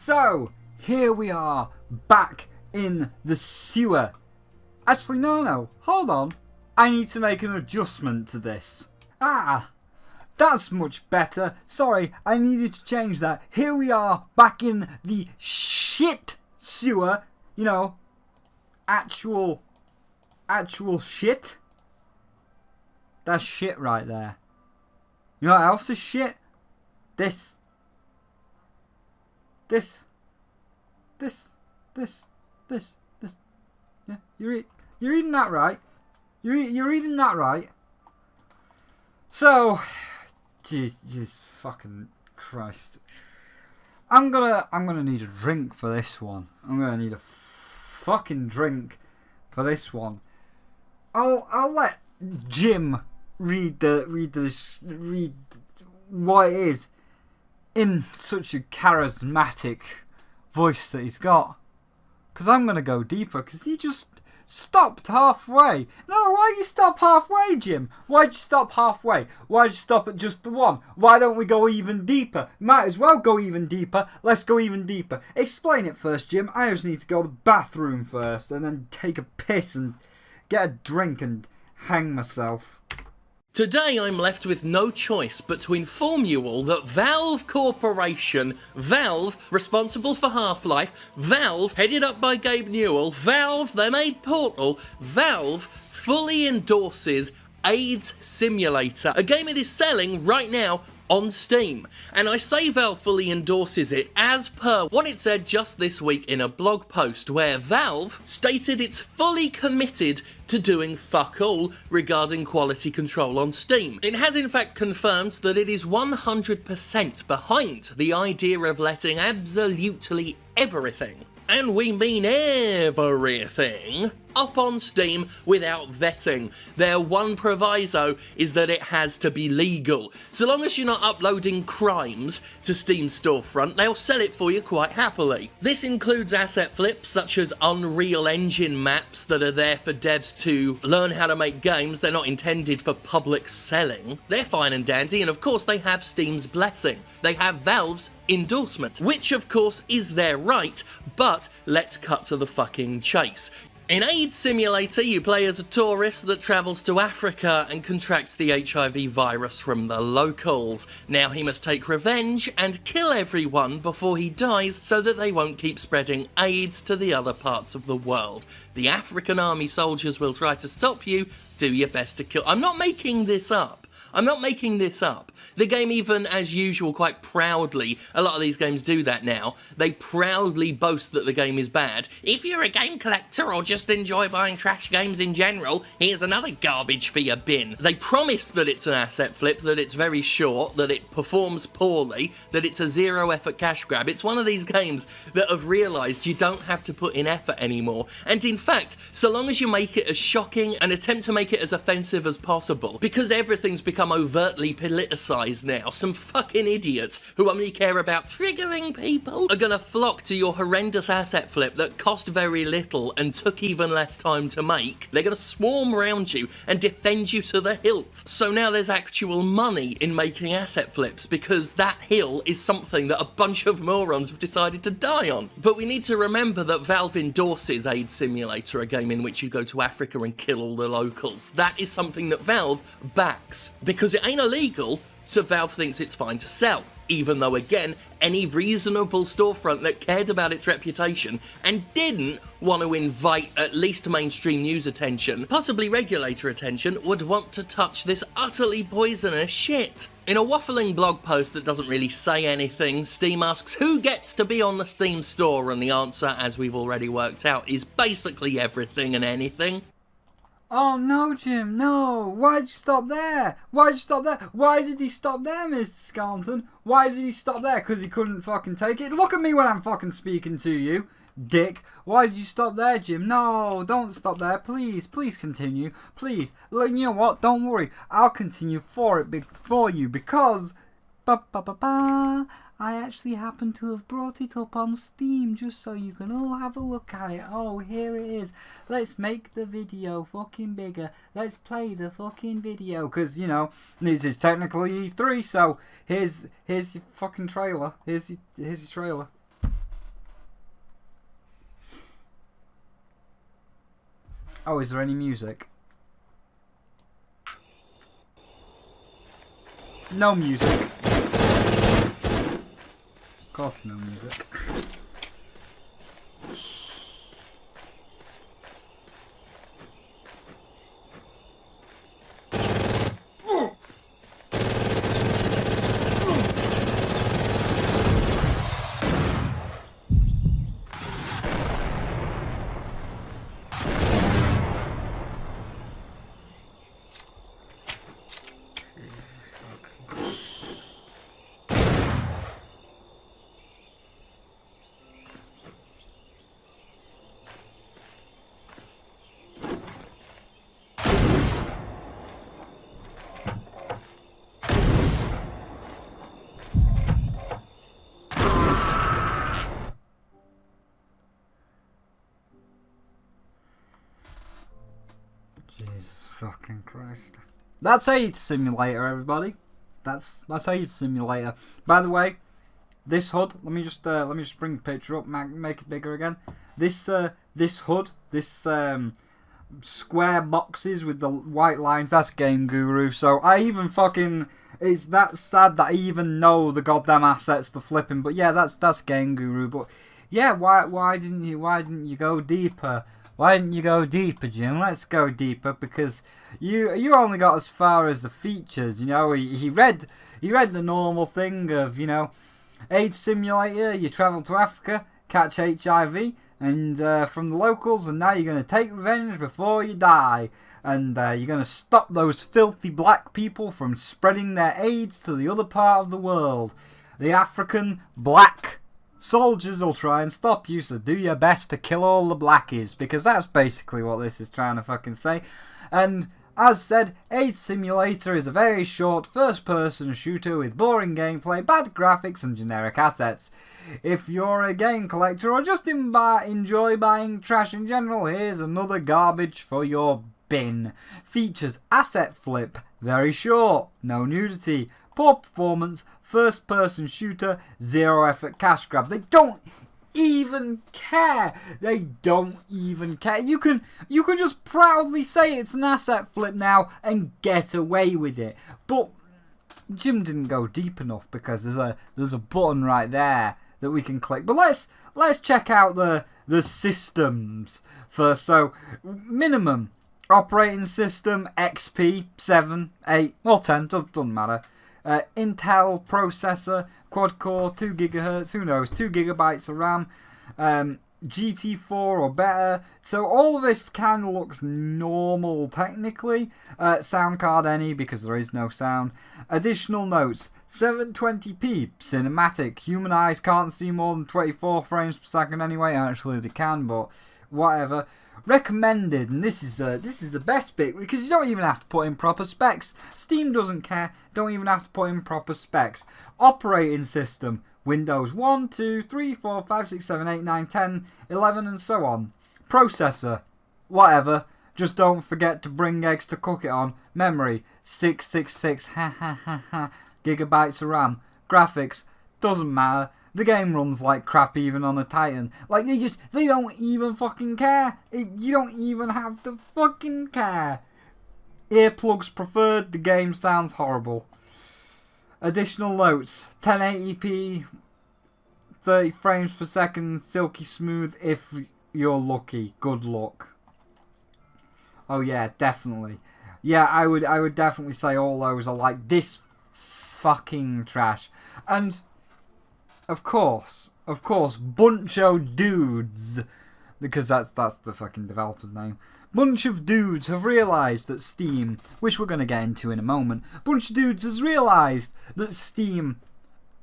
So, here we are, back in the sewer. Actually, no, hold on. I need to make an adjustment to this. That's much better. Sorry, I needed to change that. Here we are, back in the shit sewer. You know, actual shit. That's shit right there. You know what else is shit? This. Yeah, you're reading that right. You're reading that right. So, jeez, fucking Christ. I'm gonna need a drink for this one. I'm gonna need a fucking drink for this one. I'll let Jim read what it is in such a charismatic voice that he's got. Because I'm going to go deeper, because he just stopped halfway. No, why'd you stop halfway, Jim? Why'd you stop halfway? Why'd you stop at just the one? Why don't we go even deeper? Might as well go even deeper. Let's go even deeper. Explain it first, Jim. I just need to go to the bathroom first, and then take a piss and get a drink and hang myself. Today I'm left with no choice but to inform you all that Valve Corporation, Valve, responsible for Half-Life, Valve, headed up by Gabe Newell, Valve, they made Portal, Valve fully endorses AIDS Simulator, a game it is selling right now on Steam. And I say Valve fully endorses it as per what it said just this week in a blog post, where Valve stated it's fully committed to doing fuck all regarding quality control on Steam. It has in fact confirmed that it is 100% behind the idea of letting absolutely everything, and we mean everything, up on Steam without vetting. Their one proviso is that it has to be legal. So long as you're not uploading crimes to Steam's storefront, they'll sell it for you quite happily. This includes asset flips such as Unreal Engine maps that are there for devs to learn how to make games. They're not intended for public selling. They're fine and dandy, and of course they have Steam's blessing. They have Valve's endorsement, which of course is their right, but let's cut to the fucking chase. In AIDS Simulator, you play as a tourist that travels to Africa and contracts the HIV virus from the locals. Now he must take revenge and kill everyone before he dies so that they won't keep spreading AIDS to the other parts of the world. The African army soldiers will try to stop you. Do your best to kill. I'm not making this up. I'm not making this up. The game even, as usual, quite proudly, a lot of these games do that now, they proudly boast that the game is bad. If you're a game collector or just enjoy buying trash games in general, here's another garbage for your bin. They promise that it's an asset flip, that it's very short, that it performs poorly, that it's a zero effort cash grab. It's one of these games that have realised you don't have to put in effort anymore. And in fact, so long as you make it as shocking and attempt to make it as offensive as possible, because everything's become overtly politicised now, some fucking idiots who only care about triggering people are gonna flock to your horrendous asset flip that cost very little and took even less time to make. They're gonna swarm around you and defend you to the hilt. So now there's actual money in making asset flips, because that hill is something that a bunch of morons have decided to die on. But we need to remember that Valve endorses AIDS Simulator, a game in which you go to Africa and kill all the locals. That is something that Valve backs, because it ain't illegal, so Valve thinks it's fine to sell. Even though, again, any reasonable storefront that cared about its reputation and didn't want to invite at least mainstream news attention, possibly regulator attention, would want to touch this utterly poisonous shit. In a waffling blog post that doesn't really say anything, Steam asks who gets to be on the Steam store, and the answer, as we've already worked out, is basically everything and anything. Oh no, Jim, no! Why'd you stop there? Why'd you stop there? Why did he stop there, Mr. Scarlton? Why did he stop there? Because he couldn't fucking take it? Look at me when I'm fucking speaking to you, dick. Why did you stop there, Jim? No, don't stop there. Please continue. Please. You know what? Don't worry. I'll continue for you because... I actually happen to have brought it up on Steam just so you can all have a look at it. Oh, here it is. Let's make the video fucking bigger. Let's play the fucking video. Because, you know, this is technically E3, so here's your fucking trailer. Here's your trailer. Oh, is there any music? No music. Of course no music. Jesus fucking Christ. That's AIDS Simulator, everybody. That's AIDS Simulator. By the way, this HUD, let me just bring the picture up, make it bigger again. This HUD, this square boxes with the white lines, that's Game Guru. So I even fucking, it's that sad that I even know the goddamn assets, the flipping. But yeah, that's Game Guru. But yeah, why didn't you go deeper? Why didn't you go deeper, Jim? Let's go deeper, because you only got as far as the features. You know, he read the normal thing of, you know, AIDS Simulator. You travel to Africa, catch HIV, and from the locals, and now you're gonna take revenge before you die, and you're gonna stop those filthy black people from spreading their AIDS to the other part of the world. The African black soldiers will try and stop you, so do your best to kill all the blackies, because that's basically what this is trying to fucking say. And as said, AIDS Simulator is a very short first-person shooter with boring gameplay, bad graphics and generic assets. If you're a game collector or just enjoy buying trash in general, here's another garbage for your bin. Features asset flip, very short, no nudity, poor performance, first-person shooter, zero effort cash grab. They don't even care. They don't even care. You can just proudly say it's an asset flip now and get away with it. But Jim didn't go deep enough, because there's a button right there that we can click. But let's check out the systems first. So minimum operating system XP 7, 8, or 10, doesn't matter. Intel processor, quad core, 2 gigahertz, who knows, 2 gigabytes of RAM, GT4 or better. So all of this kind of looks normal technically. Sound card any, because there is no sound. Additional notes: 720p cinematic. Human eyes can't see more than 24 frames per second anyway. Actually they can, but whatever. Recommended, and this is the best bit, because you don't even have to put in proper specs. Steam doesn't care. Don't even have to put in proper specs. Operating system: Windows 1, 2, 3, 4, 5, 6, 7, 8, 9, 10, 11, and so on. Processor: whatever. Just don't forget to bring eggs to cook it on. Memory: 666 gigabytes of RAM. Graphics: doesn't matter. The game runs like crap even on a Titan. Like, they don't even fucking care. You don't even have to fucking care. Earplugs preferred. The game sounds horrible. Additional notes: 1080p, 30 frames per second, silky smooth if you're lucky. Good luck. Oh yeah, definitely. Yeah, I would definitely say all those are like this fucking trash. And Of course, bunch of dudes, because that's the fucking developer's name. Bunch of dudes have realised that Steam, which we're going to get into in a moment, bunch of dudes has realised that Steam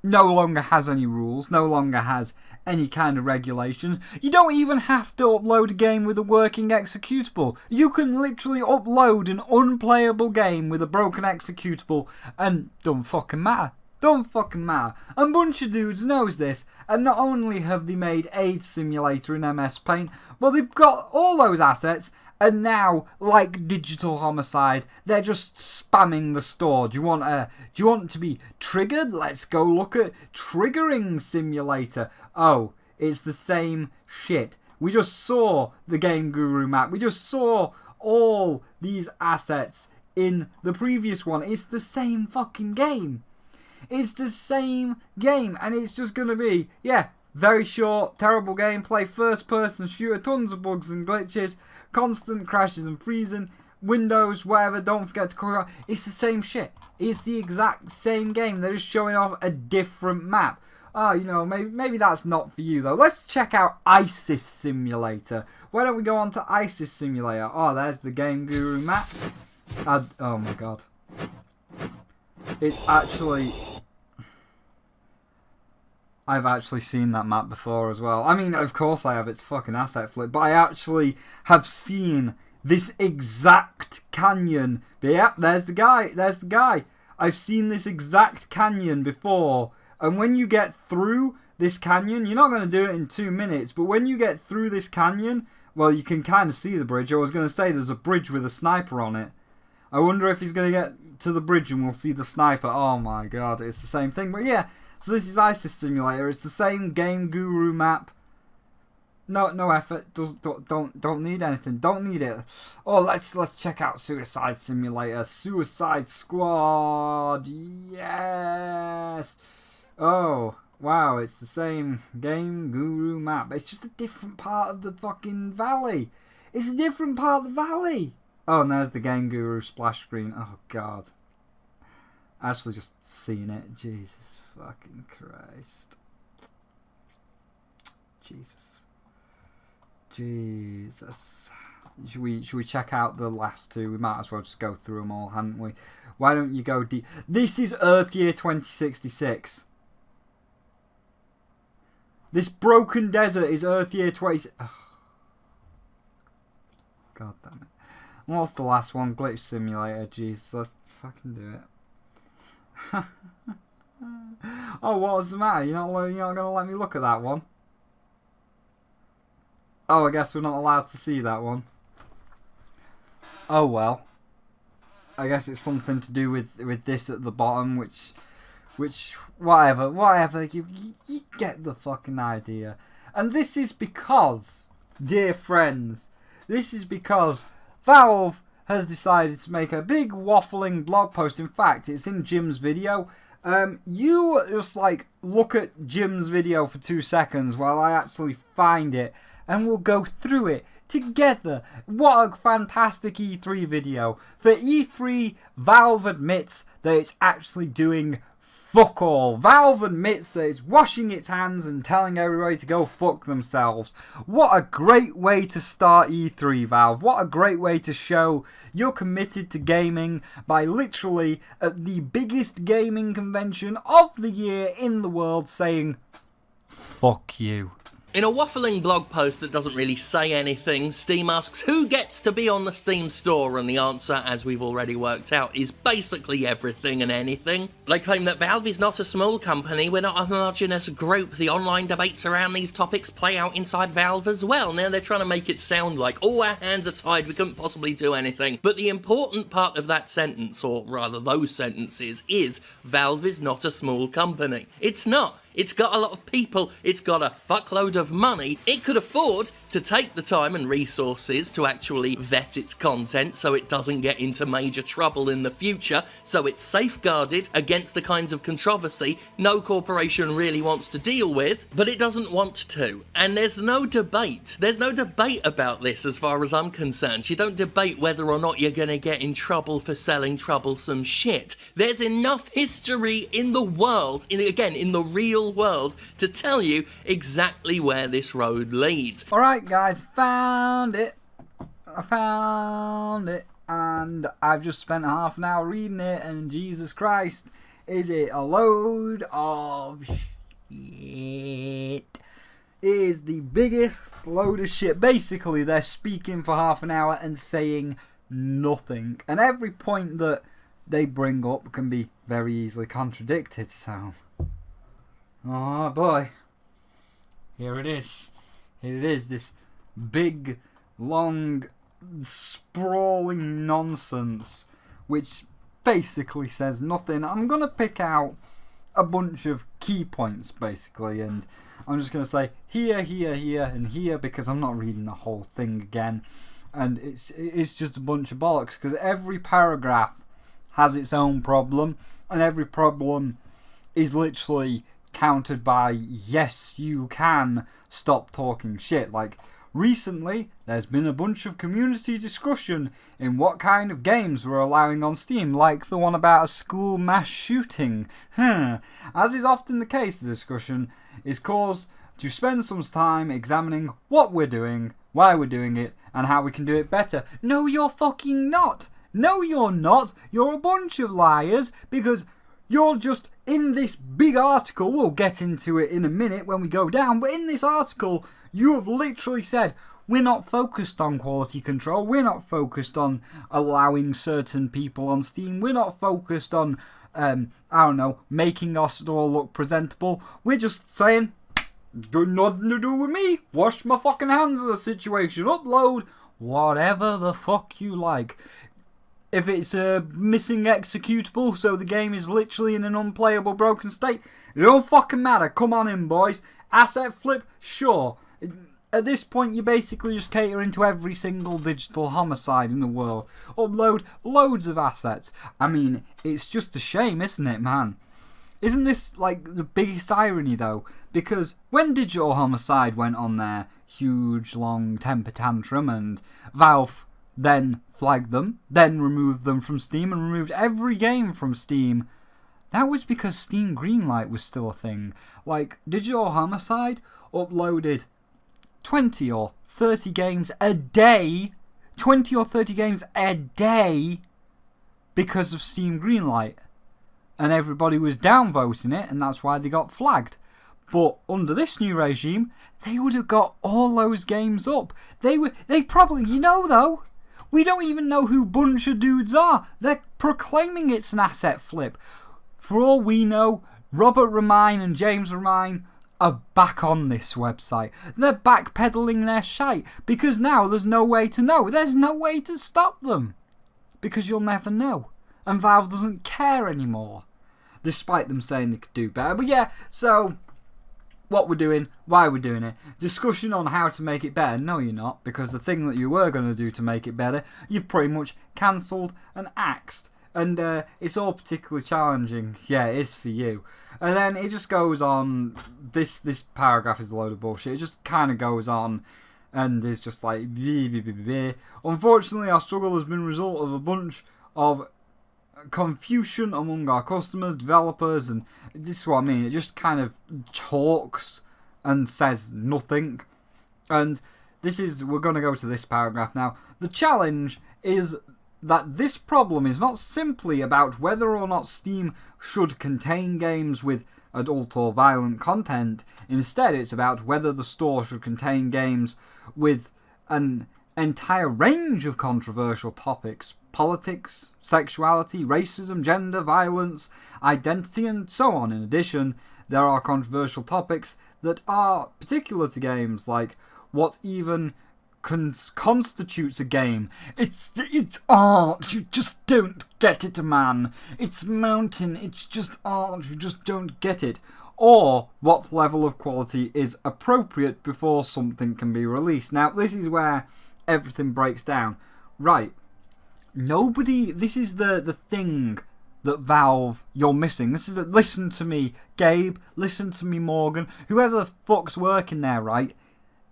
no longer has any rules, no longer has any kind of regulations. You don't even have to upload a game with a working executable. You can literally upload an unplayable game with a broken executable and don't fucking matter. Don't fucking matter. And bunch of dudes knows this, and not only have they made AIDS Simulator in MS Paint, well, they've got all those assets, and now, like Digital Homicide, they're just spamming the store. Do you want to be triggered? Let's go look at Triggering Simulator. Oh, it's the same shit. We just saw the Game Guru map. We just saw all these assets in the previous one. It's the same fucking game. It's the same game, and it's just going to be, yeah, very short, terrible gameplay, first-person shooter, tons of bugs and glitches, constant crashes and freezing, Windows, whatever, don't forget to cover. It's the same shit. It's the exact same game. They're just showing off a different map. Oh, you know, maybe that's not for you, though. Let's check out ISIS Simulator. Why don't we go on to ISIS Simulator? Oh, there's the Game Guru map. Oh, my God. It's actually... I've actually seen that map before as well. I mean, of course I have. It's fucking asset flip. But I actually have seen this exact canyon. But yeah, there's the guy. There's the guy. I've seen this exact canyon before. And when you get through this canyon, you're not going to do it in 2 minutes. But when you get through this canyon, well, you can kind of see the bridge. I was going to say there's a bridge with a sniper on it. I wonder if he's going to get to the bridge and we'll see the sniper. Oh my God, it's the same thing. But yeah. So this is ISIS Simulator. It's the same Game Guru map. No effort. Don't need anything. Don't need it. Oh, let's check out Suicide Simulator. Suicide Squad. Yes. Oh wow, it's the same Game Guru map. It's just a different part of the fucking valley. It's a different part of the valley. Oh, and there's the Game Guru splash screen. Oh God. Actually, just seeing it. Jesus. Fucking Christ. Jesus. Should we check out the last two? We might as well just go through them all, hadn't we? Why don't you go deep? This is Earth Year 2066. This broken desert is Earth Year 20... Oh. God damn it. What's the last one? Glitch Simulator. Jeez, let's fucking do it. Oh, what's the matter? You're not going to let me look at that one? Oh, I guess we're not allowed to see that one. Oh, well. I guess it's something to do with this at the bottom, which whatever. You get the fucking idea. And this is because, dear friends, this is because Valve has decided to make a big waffling blog post. In fact, it's in Jim's video. You just like look at Jim's video for 2 seconds while I actually find it and we'll go through it together. What a fantastic E3 video. For E3, Valve admits that it's actually doing fuck all. Valve admits that it's washing its hands and telling everybody to go fuck themselves. What a great way to start E3, Valve. What a great way to show you're committed to gaming by literally at the biggest gaming convention of the year in the world saying, fuck you. In a waffling blog post that doesn't really say anything, Steam asks who gets to be on the Steam store, and the answer, as we've already worked out, is basically everything and anything. They claim that Valve is not a small company, we're not a homogenous group, the online debates around these topics play out inside Valve as well. Now they're trying to make it sound like, oh, our hands are tied, we couldn't possibly do anything. But the important part of that sentence, or rather those sentences, is Valve is not a small company. It's not. It's got a lot of people, it's got a fuckload of money, it could afford to take the time and resources to actually vet its content so it doesn't get into major trouble in the future, so it's safeguarded against the kinds of controversy no corporation really wants to deal with, but it doesn't want to. And there's no debate about this as far as I'm concerned. You don't debate whether or not you're gonna get in trouble for selling troublesome shit. There's enough history in the world, in the real world, to tell you exactly where this road leads. Alright guys, I found it, and I've just spent half an hour reading it, and Jesus Christ, is it a load of shit. It is the biggest load of shit. Basically, they're speaking for half an hour and saying nothing, and every point that they bring up can be very easily contradicted, so... Oh boy, here it is. Here it is, this big, long, sprawling nonsense, which basically says nothing. I'm going to pick out a bunch of key points, basically, and I'm just going to say here, here, here, and here, because I'm not reading the whole thing again. And it's just a bunch of bollocks, because every paragraph has its own problem, and every problem is literally countered by, yes, you can stop talking shit. Like, recently, there's been a bunch of community discussion in what kind of games we're allowing on Steam, like the one about a school mass shooting. As is often the case, the discussion is caused to spend some time examining what we're doing, why we're doing it, and how we can do it better. No, you're fucking not. No, you're not. You're a bunch of liars, because you're just in this big article. We'll get into it in a minute when we go down, but in this article, you have literally said, we're not focused on quality control, we're not focused on allowing certain people on Steam, we're not focused on, making our store look presentable. We're just saying, got nothing to do with me, wash my fucking hands of the situation, upload whatever the fuck you like. If it's a missing executable, so the game is literally in an unplayable broken state, it don't fucking matter, come on in boys. Asset flip, sure. At this point, you're basically just catering to every single digital homicide in the world. Upload loads of assets. I mean, it's just a shame, isn't it, man? Isn't this, like, the biggest irony, though? Because when Digital Homicide went on their huge, long temper tantrum, and Valve then flagged them, then removed them from Steam, and removed every game from Steam, that was because Steam Greenlight was still a thing. Like, Digital Homicide uploaded 20 or 30 games a day, 20 or 30 games a day, because of Steam Greenlight. And everybody was downvoting it, and that's why they got flagged. But under this new regime, they would have got all those games up. They probably, though, we don't even know who bunch of dudes are. They're proclaiming it's an asset flip. For all we know, Robert Romine and James Romine are back on this website. They're backpedaling their shite, because now there's no way to know. There's no way to stop them, because you'll never know. And Valve doesn't care anymore, despite them saying they could do better. But yeah, so what we're doing, why we're doing it, discussion on how to make it better. No, you're not, because the thing that you were going to do to make it better, you've pretty much cancelled and axed. And it's all particularly challenging. Yeah, it is for you. And then it just goes on. This paragraph is a load of bullshit. It just kind of goes on and is just like, bleh, bleh, bleh, bleh. Unfortunately, our struggle has been a result of a bunch of confusion among our customers, developers, and this is what I mean. It just kind of talks and says nothing. And we're going to go to this paragraph now. The challenge is that this problem is not simply about whether or not Steam should contain games with adult or violent content. Instead, it's about whether the store should contain games with an entire range of controversial topics: politics, sexuality, racism, gender, violence, identity, and so on. In addition, there are controversial topics that are particular to games, like what even constitutes a game. It's art, you just don't get it, man. It's mountain, it's just art, you just don't get it. Or what level of quality is appropriate before something can be released. Now, this is where everything breaks down. Right, this is the thing that Valve, you're missing. Listen to me, Gabe, listen to me, Morgan, whoever the fuck's working there, right?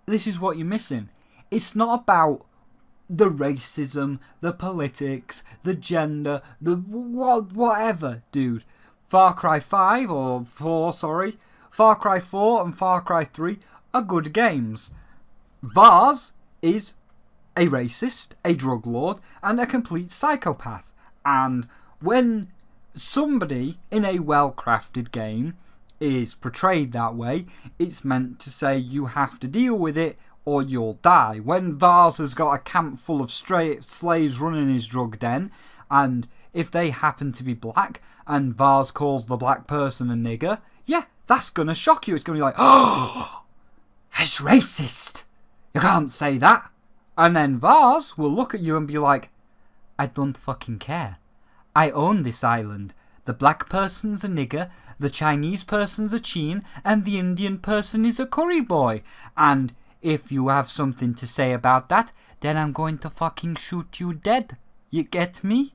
This is what you're missing. It's not about the racism, the politics, the gender, the whatever, dude. Far Cry 5 or 4, sorry. Far Cry 4 and Far Cry 3 are good games. Vars is a racist, a drug lord, and a complete psychopath. And when somebody in a well-crafted game is portrayed that way, it's meant to say you have to deal with it or you'll die. When Vars has got a camp full of slaves running his drug den, and if they happen to be black, and Vars calls the black person a nigger, yeah, that's going to shock you. It's going to be like, oh, it's racist. You can't say that. And then Vars will look at you and be like, I don't fucking care. I own this island. The black person's a nigger, the Chinese person's a Chin, and the Indian person is a curry boy. And if you have something to say about that, then I'm going to fucking shoot you dead. You get me?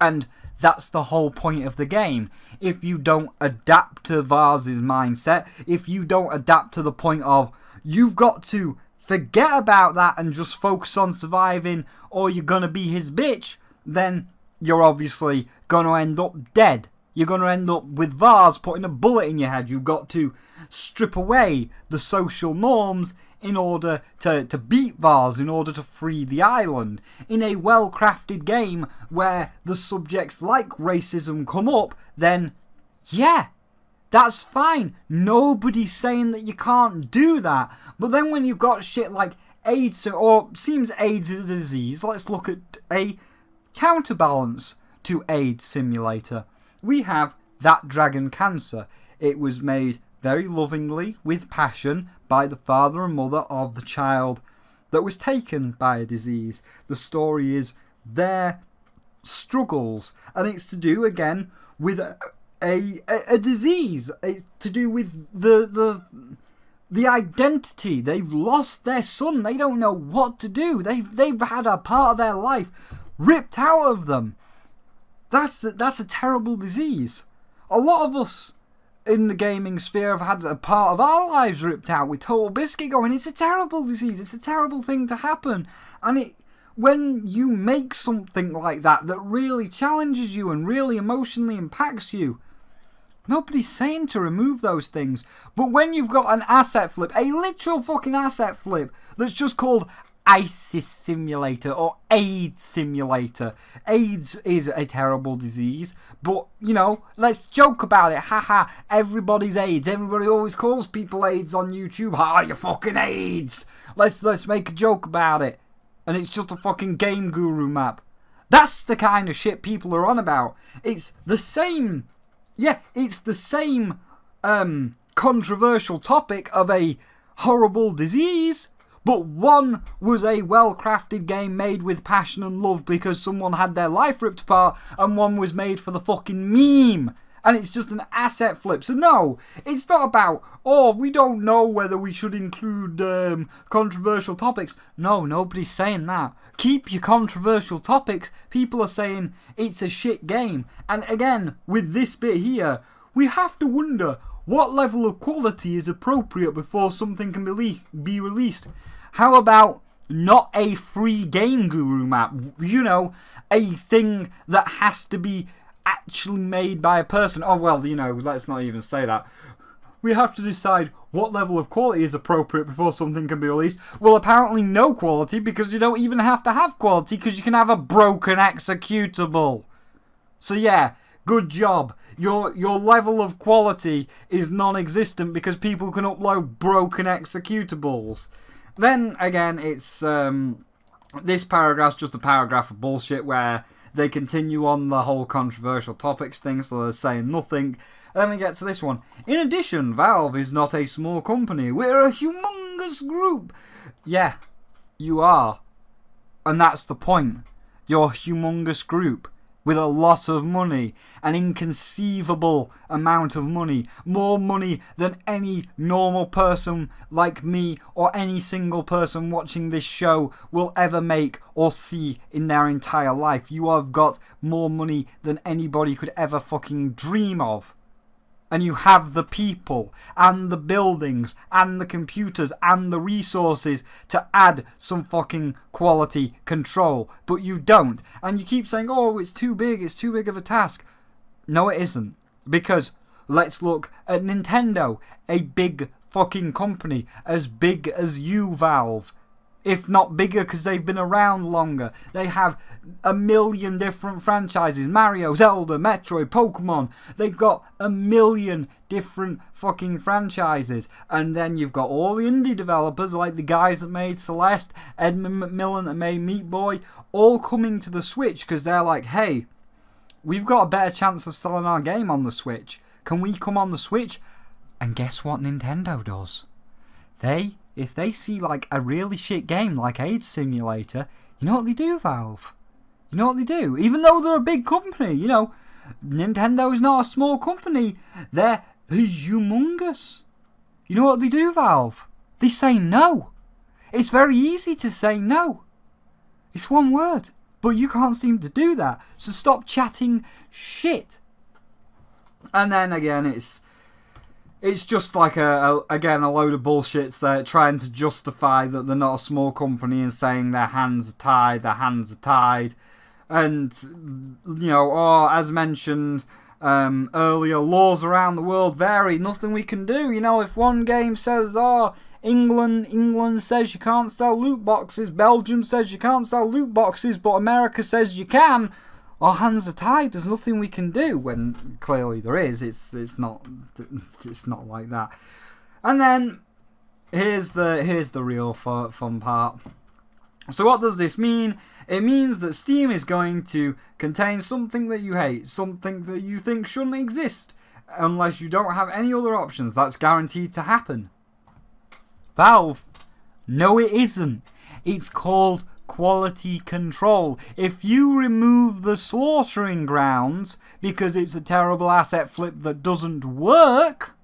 And that's the whole point of the game. If you don't adapt to Vars's mindset, if you don't adapt to the point of you've got to forget about that and just focus on surviving or you're gonna be his bitch, then you're obviously gonna end up dead. You're gonna end up with Vars putting a bullet in your head. You've got to strip away the social norms in order to beat Vars, in order to free the island. In a well-crafted game where the subjects like racism come up, then yeah, that's fine. Nobody's saying that you can't do that. But then when you've got shit like AIDS, or seems AIDS is a disease, let's look at a counterbalance to AIDS Simulator. We have That Dragon Cancer. It was made very lovingly, with passion, by the father and mother of the child that was taken by a disease. The story is their struggles, and it's to do again with a disease. It's to do with the identity. They've lost their son. They don't know what to do. They've had a part of their life ripped out of them. That's a terrible disease. A lot of us in the gaming sphere have had a part of our lives ripped out with Total Biscuit going, it's a terrible disease, it's a terrible thing to happen. And when you make something like that really challenges you and really emotionally impacts you, nobody's saying to remove those things. But when you've got an asset flip, a literal fucking asset flip, that's just called ISIS Simulator or AIDS Simulator. AIDS is a terrible disease, but, you know, let's joke about it. Haha, everybody's AIDS. Everybody always calls people AIDS on YouTube. Ha, you fucking AIDS. Let's make a joke about it. And it's just a fucking Game Guru map. That's the kind of shit people are on about. It's the same... Yeah, it's the same controversial topic of a horrible disease, but one was a well-crafted game made with passion and love because someone had their life ripped apart, and one was made for the fucking meme. And it's just an asset flip. So no, it's not about, oh, we don't know whether we should include controversial topics. No, nobody's saying that. Keep your controversial topics. People are saying it's a shit game. And again, with this bit here, we have to wonder what level of quality is appropriate before something can be released. How about not a free Game Guru map? You know, a thing that has to be actually made by a person. Oh, well, you know, let's not even say that. We have to decide what level of quality is appropriate before something can be released. Well, apparently no quality, because you don't even have to have quality, because you can have a broken executable. So yeah, good job. Your level of quality is non-existent because people can upload broken executables. Then, again, it's... this paragraph's just a paragraph of bullshit where they continue on the whole controversial topics thing, so they're saying nothing. And then we get to this one. In addition, Valve is not a small company. We're a humongous group. Yeah, you are. And that's the point. You're a humongous group with a lot of money. An inconceivable amount of money. More money than any normal person like me or any single person watching this show will ever make or see in their entire life. You have got more money than anybody could ever fucking dream of. And you have the people and the buildings and the computers and the resources to add some fucking quality control. But you don't. And you keep saying, oh, it's too big of a task. No, it isn't. Because let's look at Nintendo, a big fucking company, as big as you, Valve. If not bigger, because they've been around longer. They have a million different franchises. Mario, Zelda, Metroid, Pokemon. They've got a million different fucking franchises. And then you've got all the indie developers, like the guys that made Celeste, Edmund McMillan that made Meat Boy, all coming to the Switch because they're like, hey, we've got a better chance of selling our game on the Switch. Can we come on the Switch? And guess what Nintendo does? If they see like a really shit game like AIDS Simulator, you know what they do, Valve? You know what they do? Even though they're a big company, you know, Nintendo's not a small company. They're humongous. You know what they do, Valve? They say no. It's very easy to say no. It's one word. But you can't seem to do that. So stop chatting shit. And then again, it's just like a load of bullshit trying to justify that they're not a small company and saying their hands are tied. And, you know, or as mentioned earlier, laws around the world vary. Nothing we can do. You know, if one game says, England says you can't sell loot boxes, Belgium says you can't sell loot boxes, but America says you can, our hands are tied. There's nothing we can do, when clearly there is. It's not like that. And then here's the real fun part. So what does this mean? It means that Steam is going to contain something that you hate, something that you think shouldn't exist, unless you don't have any other options. That's guaranteed to happen. Valve, no it isn't. It's called quality control. If you remove the slaughtering grounds because it's a terrible asset flip that doesn't work,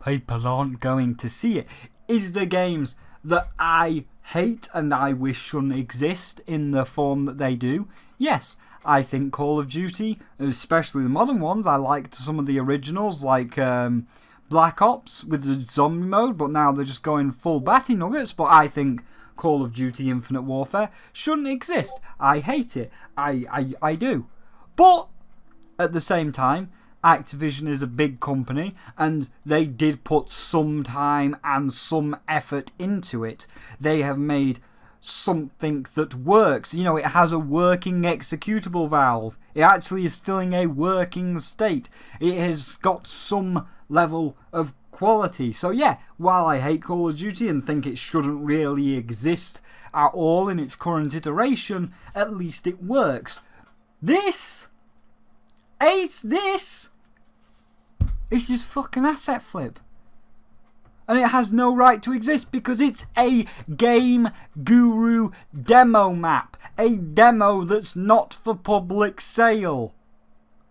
people aren't going to see it. Is the games that I hate and I wish shouldn't exist in the form that they do? Yes, I think Call of Duty, especially the modern ones, I liked some of the originals like Black Ops with the zombie mode, but now they're just going full batty nuggets. But I think Call of Duty Infinite Warfare shouldn't exist. I hate it. I do. But at the same time, Activision is a big company and they did put some time and some effort into it. They have made something that works. You know, it has a working executable Valve. It actually is still in a working state. It has got some level of quality. So yeah, while I hate Call of Duty and think it shouldn't really exist at all in its current iteration, at least it works. This it's just fucking asset flip. And it has no right to exist because it's a Game Guru demo map. A demo that's not for public sale.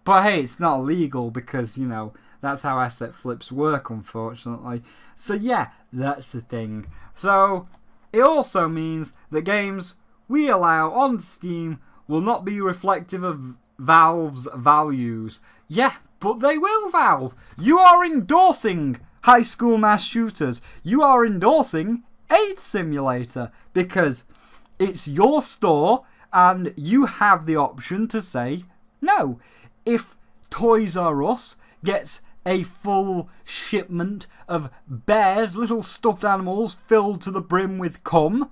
But hey, it's not illegal because, you know, that's how asset flips work, unfortunately. So yeah, that's the thing. So it also means that games we allow on Steam will not be reflective of Valve's values. Yeah, but they will, Valve. You are endorsing High School Mass Shooters. You are endorsing AIDS Simulator because it's your store and you have the option to say no. If Toys R Us gets a full shipment of bears, little stuffed animals filled to the brim with cum,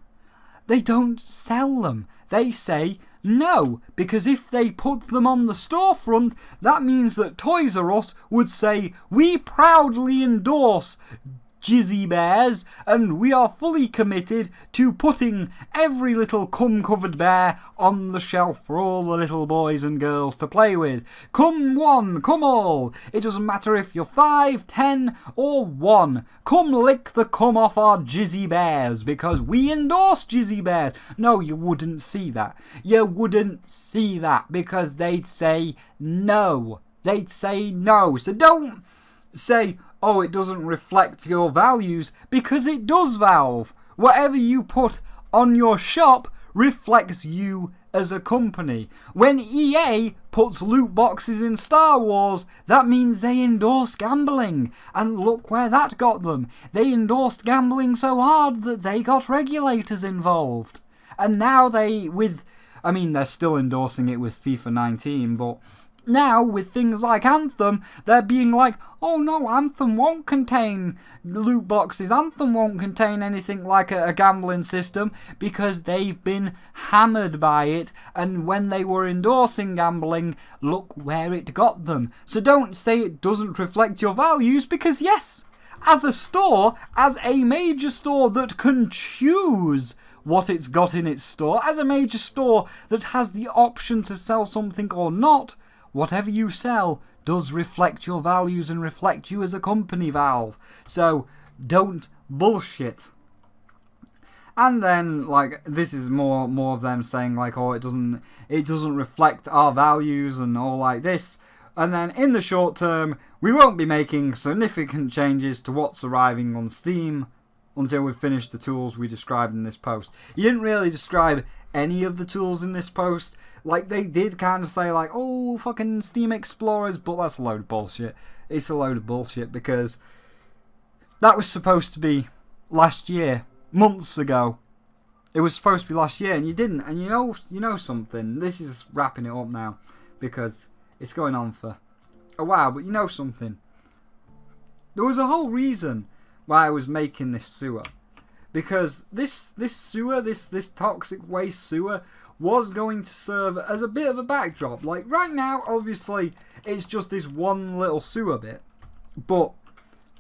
they don't sell them. They say no, because if they put them on the storefront, that means that Toys R Us would say, we proudly endorse Jizzy Bears, and we are fully committed to putting every little cum-covered bear on the shelf for all the little boys and girls to play with. Come one, come all. It doesn't matter if you're 5, 10, or 1. Come lick the cum off our Jizzy Bears, because we endorse Jizzy Bears. No, you wouldn't see that. You wouldn't see that, because they'd say no. They'd say no. So don't say, oh, it doesn't reflect your values, because it does, Valve. Whatever you put on your shop reflects you as a company. When EA puts loot boxes in Star Wars, that means they endorse gambling. And look where that got them. They endorsed gambling so hard that they got regulators involved. And now they're still endorsing it with FIFA 19, but now, with things like Anthem, they're being like, oh no, Anthem won't contain loot boxes, Anthem won't contain anything like a gambling system, because they've been hammered by it, and when they were endorsing gambling, look where it got them. So don't say it doesn't reflect your values, because yes, as a store, as a major store that can choose what it's got in its store, as a major store that has the option to sell something or not, whatever you sell does reflect your values and reflect you as a company, Valve. So don't bullshit. And then, like, this is more of them saying, like, oh, it doesn't reflect our values and all like this. And then in the short term, we won't be making significant changes to what's arriving on Steam. until we finished the tools we described in this post. You didn't really describe any of the tools in this post. Like, they did kind of say, like, oh, fucking Steam Explorers, but that's a load of bullshit. It's a load of bullshit, because that was supposed to be last year, months ago. It was supposed to be last year, and you didn't. And you know something. This is wrapping it up now, because it's going on for a while. But you know something. There was a whole reason why I was making this sewer, because this sewer, this toxic waste sewer, was going to serve as a bit of a backdrop. Like, right now, obviously, it's just this one little sewer bit. But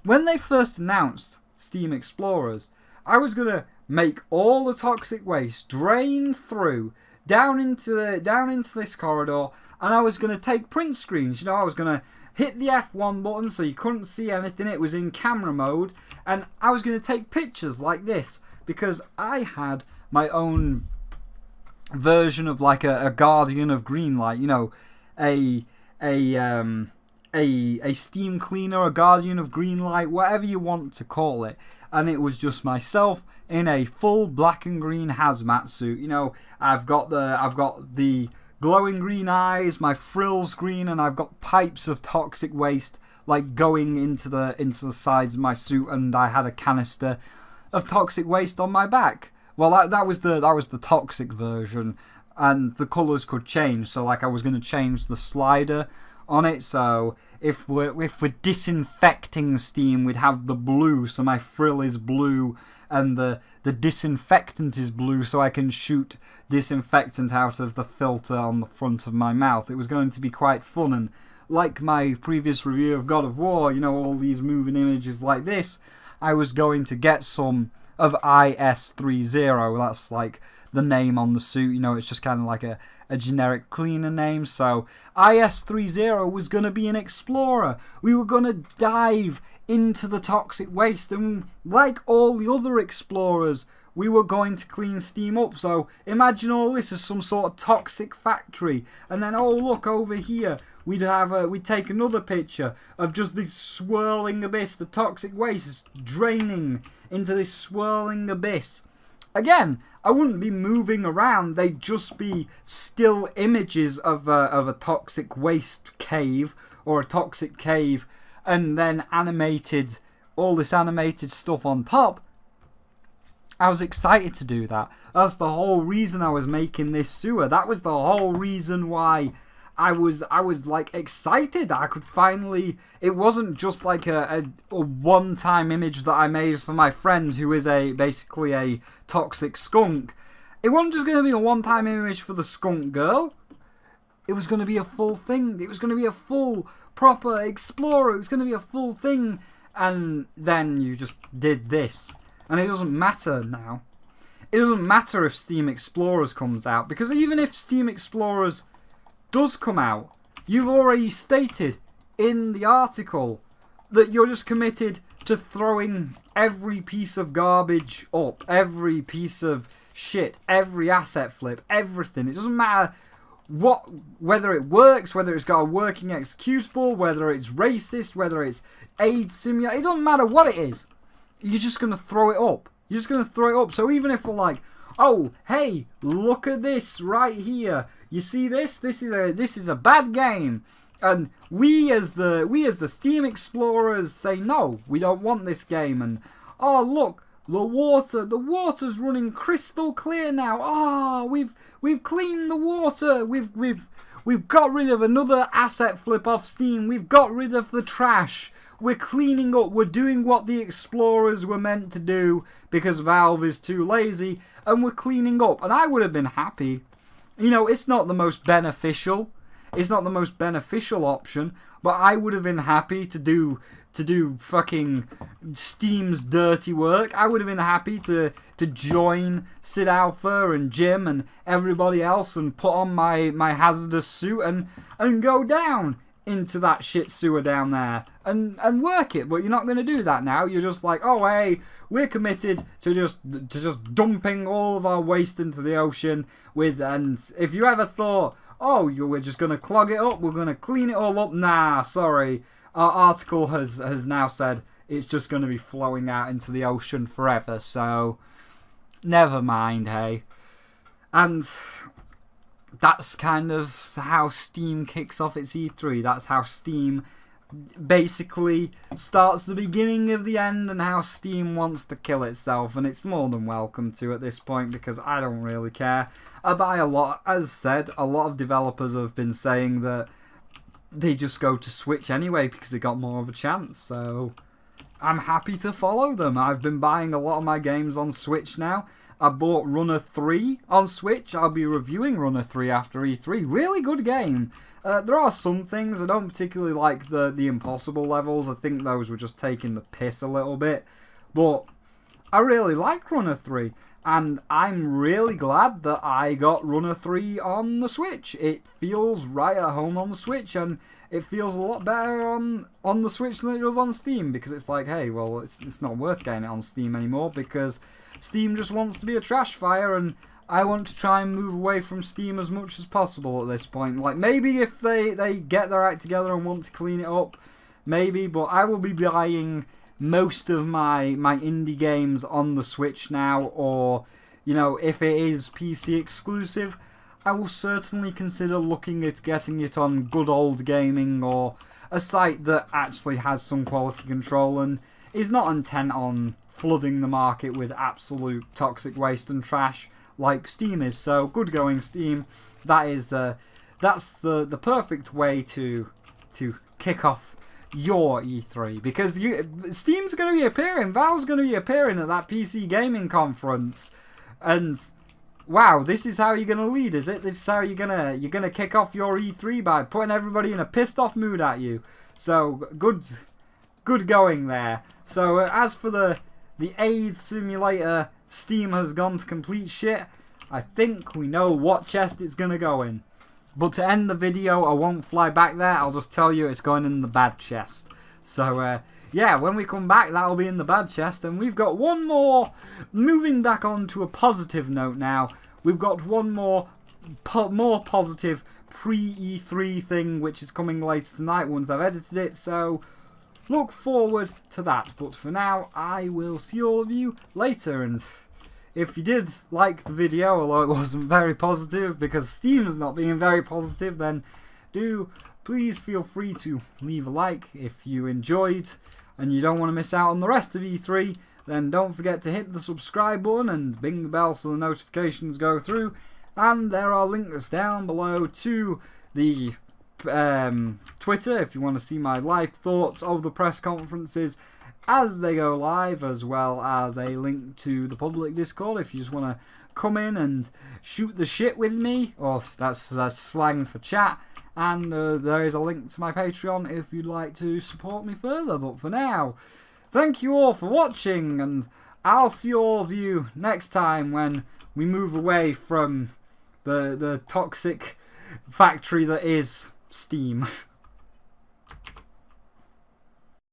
when they first announced Steam Explorers, I was gonna make all the toxic waste drain through down into this corridor, and I was gonna take print screens. You know, I was gonna hit the F1 button so you couldn't see anything. It was in camera mode, and I was gonna take pictures like this, because I had my own version of like a Guardian of Greenlight. You know, a steam cleaner, a Guardian of Greenlight, whatever you want to call it. And it was just myself in a full black and green hazmat suit. You know, I've got the glowing green eyes, my frills green, and I've got pipes of toxic waste like going into the sides of my suit, and I had a canister of toxic waste on my back. Well, that was the toxic version, and the colours could change. So like, I was going to change the slider on it, so if we're disinfecting steam, we'd have the blue, so my frill is blue, and the disinfectant is blue, so I can shoot disinfectant out of the filter on the front of my mouth. It was going to be quite fun, and like my previous review of God of War, you know, all these moving images like this, I was going to get some of IS-30, that's like the name on the suit. You know, it's just kind of like a generic cleaner name. So IS-30 was going to be an explorer. We were going to dive into the toxic waste, and like all the other explorers, we were going to clean steam up. So imagine all this as some sort of toxic factory, and then, oh look over here, we'd take another picture of just this swirling abyss. The toxic waste is draining into this swirling abyss. Again, I wouldn't be moving around, they'd just be still images of a toxic waste cave, or a toxic cave, and then animated, all this animated stuff on top. I was excited to do that. That's the whole reason I was making this sewer. That was the whole reason why I was like excited. I could finally, it wasn't just like a one-time image that I made for my friend who is basically a toxic skunk. It wasn't just going to be a one-time image for the skunk girl. It was going to be a full thing. It was going to be a full, proper explorer. It was going to be a full thing. And then you just did this. And it doesn't matter now. It doesn't matter if Steam Explorers comes out, because even if Steam Explorers does come out, you've already stated in the article that you're just committed to throwing every piece of garbage up, every piece of shit, every asset flip, everything. It doesn't matter whether it works, whether it's got a working executable, whether it's racist, whether it's AIDS simulator. It doesn't matter what it is. You're just going to throw it up. You're just going to throw it up. So even if we're like, oh, hey, look at this right here. You see this? This is a bad game. And we as the Steam Explorers say, no, we don't want this game. And, oh, look, the water's running crystal clear now. Oh, we've cleaned the water. We've got rid of another asset flip off Steam. We've got rid of the trash. We're cleaning up. We're doing what the Explorers were meant to do because Valve is too lazy, and we're cleaning up. And I would have been happy. You know, it's not the most beneficial. It's not the most beneficial option, but I would have been happy to do fucking Steam's dirty work. I would have been happy to join Sid Alpha and Jim and everybody else and put on my hazardous suit and go down into that shit sewer down there and work it. But you're not going to do that now. You're just like, oh hey, we're committed to just dumping all of our waste into the ocean and if you ever thought, oh, we're just going to clog it up, we're going to clean it all up, nah, sorry. Our article has now said it's just going to be flowing out into the ocean forever. So, never mind, hey. And that's kind of how Steam kicks off its E3. That's how Steam basically starts the beginning of the end, and how Steam wants to kill itself, and it's more than welcome to at this point, because I don't really care. I buy a lot. As said, a lot of developers have been saying that they just go to Switch anyway because they got more of a chance, so I'm happy to follow them. I've been buying a lot of my games on Switch now. I bought Runner 3 on Switch. I'll be reviewing Runner 3 after E3. Really good game. There are some things I don't particularly like, the impossible levels. I think those were just taking the piss a little bit. But I really like Runner 3. And I'm really glad that I got Runner 3 on the Switch. It feels right at home on the Switch, and it feels a lot better on the Switch than it does on Steam, because it's like, hey, well, it's not worth getting it on Steam anymore, because Steam just wants to be a trash fire, and I want to try and move away from Steam as much as possible at this point. Like, maybe if they get their act together and want to clean it up, maybe, but I will be buying most of my indie games on the Switch now, or, you know, if it is PC exclusive, I will certainly consider looking at getting it on Good Old Gaming, or a site that actually has some quality control and is not intent on flooding the market with absolute toxic waste and trash like Steam is. So good going, Steam. That's the perfect way to kick off your E3, because Steam's going to be appearing, Valve's going to be appearing at that PC gaming conference, and wow, this is how you're going to lead, is it? This is how you're gonna kick off your E3, by putting everybody in a pissed off mood at you. So good going there. So as for the AIDS simulator, Steam has gone to complete shit. I think we know what chest it's going to go in. But to end the video, I won't fly back there. I'll just tell you it's going in the bad chest. So, yeah, when we come back, that'll be in the bad chest. And we've got one more, moving back on to a positive note now. We've got one more positive pre-E3 thing, which is coming later tonight once I've edited it. So, look forward to that. But for now, I will see all of you later. And if you did like the video, although it wasn't very positive because Steam is not being very positive, then do please feel free to leave a like. If you enjoyed and you don't want to miss out on the rest of E3, then don't forget to hit the subscribe button and bing the bell so the notifications go through. And there are links down below to the Twitter if you want to see my live thoughts of the press conferences as they go live, as well as a link to the public Discord if you just want to come in and shoot the shit with me, or that's slang for chat. And there is a link to my Patreon if you'd like to support me further. But for now, thank you all for watching, and I'll see all of you next time when we move away from the toxic factory that is Steam.